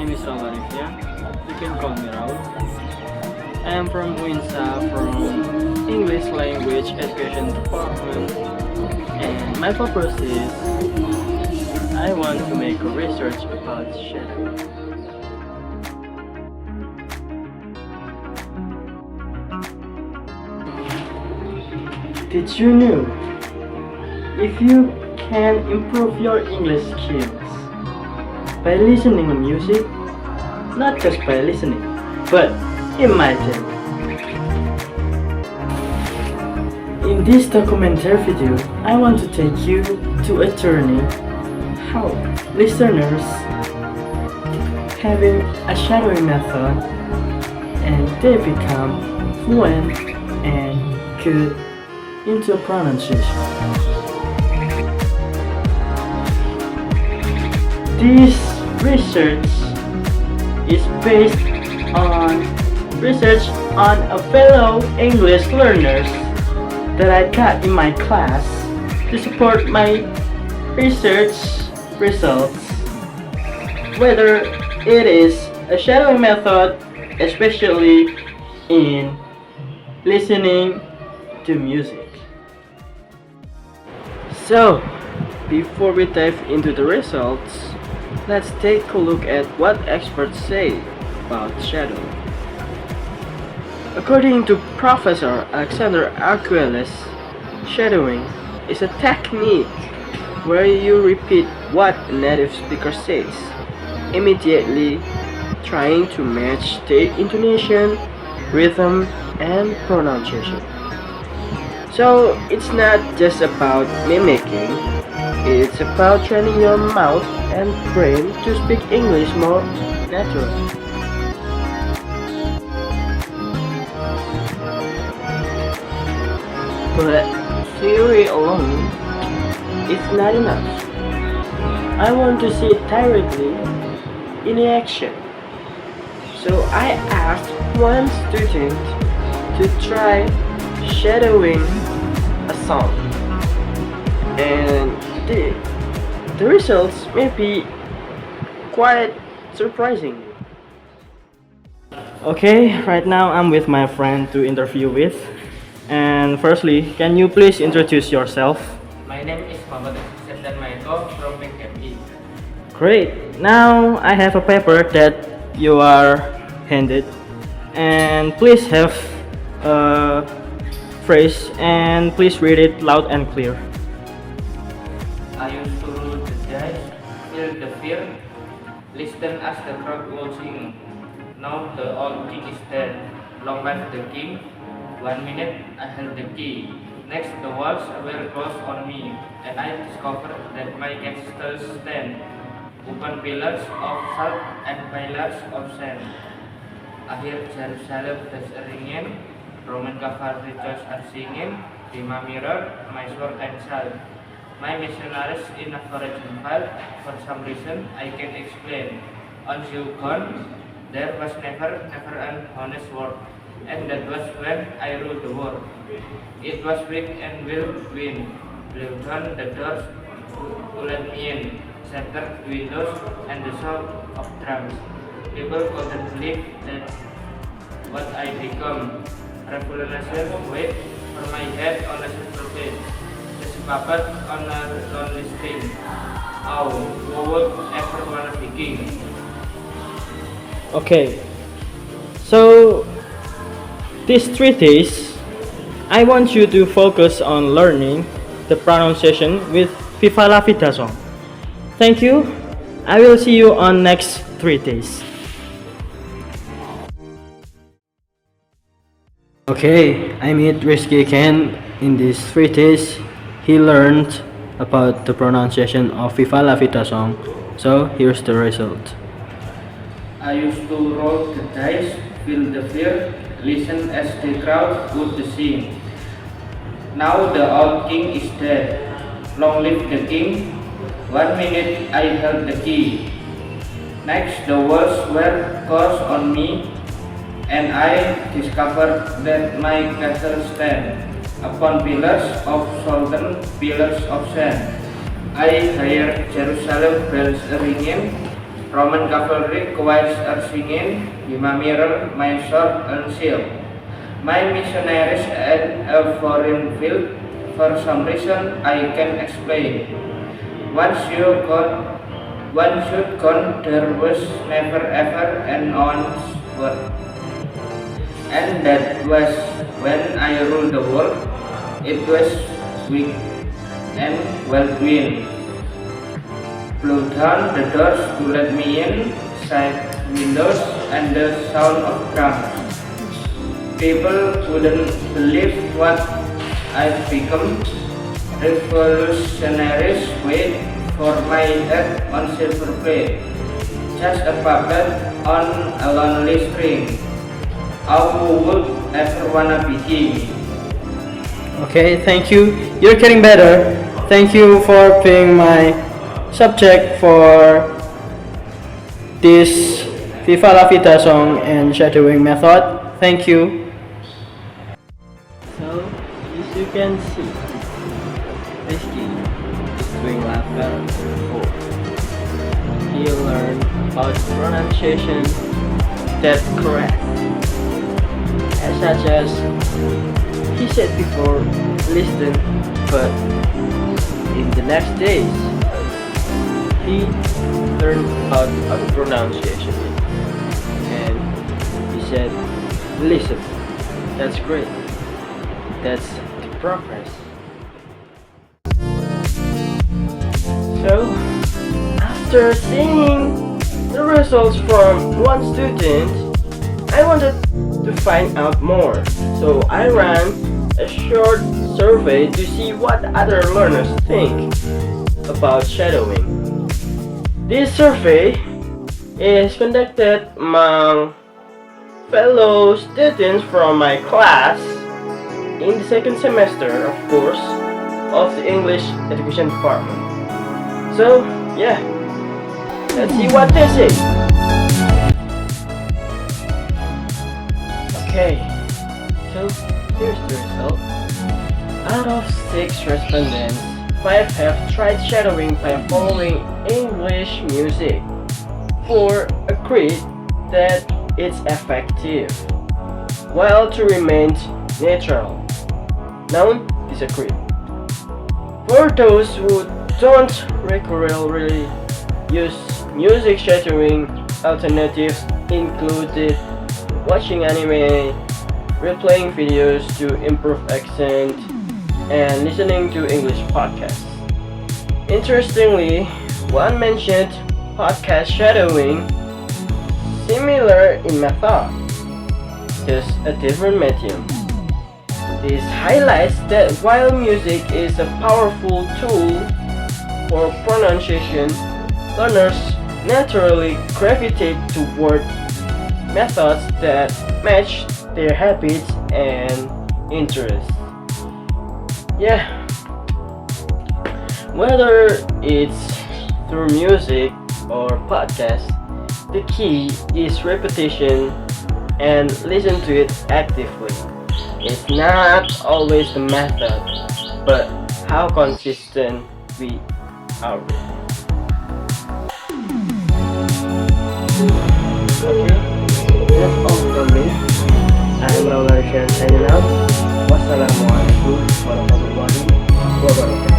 name is Ramarifia. You can call me Raul. I am from UINSA from English Language Education Department, and my purpose is I want to make a research about shadow. Did you know if you can improve your English skills by listening to music, not just by listening, but imagine. In this documentary video, I want to take you to a journey how listeners having a shadowing method and they become fluent and good into pronunciation. This research is based on research on a fellow English learners that I got in my class to support my research results, whether it is a shadowing method, especially in listening to music. So, before we dive into the results, let's take a look at what experts say about shadowing. According to Professor Alexander Arguelles, shadowing is a technique where you repeat what a native speaker says, immediately trying to match the intonation, rhythm, and pronunciation. So it's not just about mimicking, it's about training your mouth and brain to speak English more naturally. But theory alone is not enough. I want to see it directly in action. So I asked one student to try shadowing a song, and the results may be quite surprising. Okay, right now I'm with my friend to interview with. And firstly, can you please introduce yourself? My name is Muhammad Septan Maiko from PKMI. Great. Now I have a paper that you are handed, and please have a phrase and please read it loud and clear. I used to rule the dice, feel the fear, listen as the crowd watching. Now the old king is dead. Long live the king. 1 minute I held the key. Next the walls were closed on me, and I discovered that my castle stand upon pillars of salt and pillars of sand. I hear Jerusalem bells ringing, Roman cavalry are singing, in my mirror, my sword and shield. My missionaries in a foraging file, for some reason I can explain. On you gone, there was never an honest word, and that was when I ruled the world. It was weak and will win, blew down the doors to let me in, shattered windows and the sound of drums. People couldn't believe that what I become. Revolution wait for my head on a silver plate, just a puppet on a lonely stream. Oh, who would ever wanna be king? Okay. So these 3 days, I want you to focus on learning the pronunciation with Viva la Vida song. Thank you. I will see you on next 3 days. Okay, I meet Rizky again. In these 3 days, he learned about the pronunciation of Viva la Vida song. So here's the result. I used to roll the dice, feel the fear, listen as the crowd would sing. Now the old king is dead. Long live the king. 1 minute I held the key. Next the walls were closed on me, and I discovered that my castle stand upon pillars of southern pillars of sand. I hear Jerusalem bells ringing, Roman cavalry choirs are singing, Bima mirror, my sword and shield. My missionaries in a foreign field, for some reason I can explain. Once you got, one should gone, there was never ever an ounce word. And that was when I ruled the world. It was weak and well doing. Blew down the doors to let me in, side windows and the sound of drums. People wouldn't believe what I've become. Revolutionaries wait for my head on silver plate. Just a puppet on a lonely string. Who would ever wanna be king? Okay, thank you. You're getting better. Thank you for being my subject for this Viva La Vida song and shadowing method. Thank you. So, as you can see, Whiskey is doing lap better before. He learned about pronunciation that's correct. As such as he said before, listen, but in the next days, he learned about pronunciation. And he said, listen, that's great. That's the progress. So, after seeing the results from one student, I wanted to find out more. So I ran a short survey to see what other learners think about shadowing. This survey is conducted among fellow students from my class in the second semester, of course, of the English Education Department. So, yeah, let's see what they say. Okay, so here's the result. Out of 6 respondents, 5 have tried shadowing by following English music. 4 agreed that it's effective, while 2 remained neutral. None disagreed. For those who don't regularly use music shadowing, alternatives included watching anime, replaying videos to improve accent, and listening to English podcasts. Interestingly, one mentioned podcast shadowing, similar in method, just a different medium. This highlights that while music is a powerful tool for pronunciation, learners naturally gravitate toward methods that match their habits and interests. Yeah, whether it's through music or podcast, the key is repetition and listen to it actively. It's not always the method, but how consistent we are with it. Okay, that's all from me. I'm Raul signing out. Wassalamualaikum warahmatullahi wabarakatuh.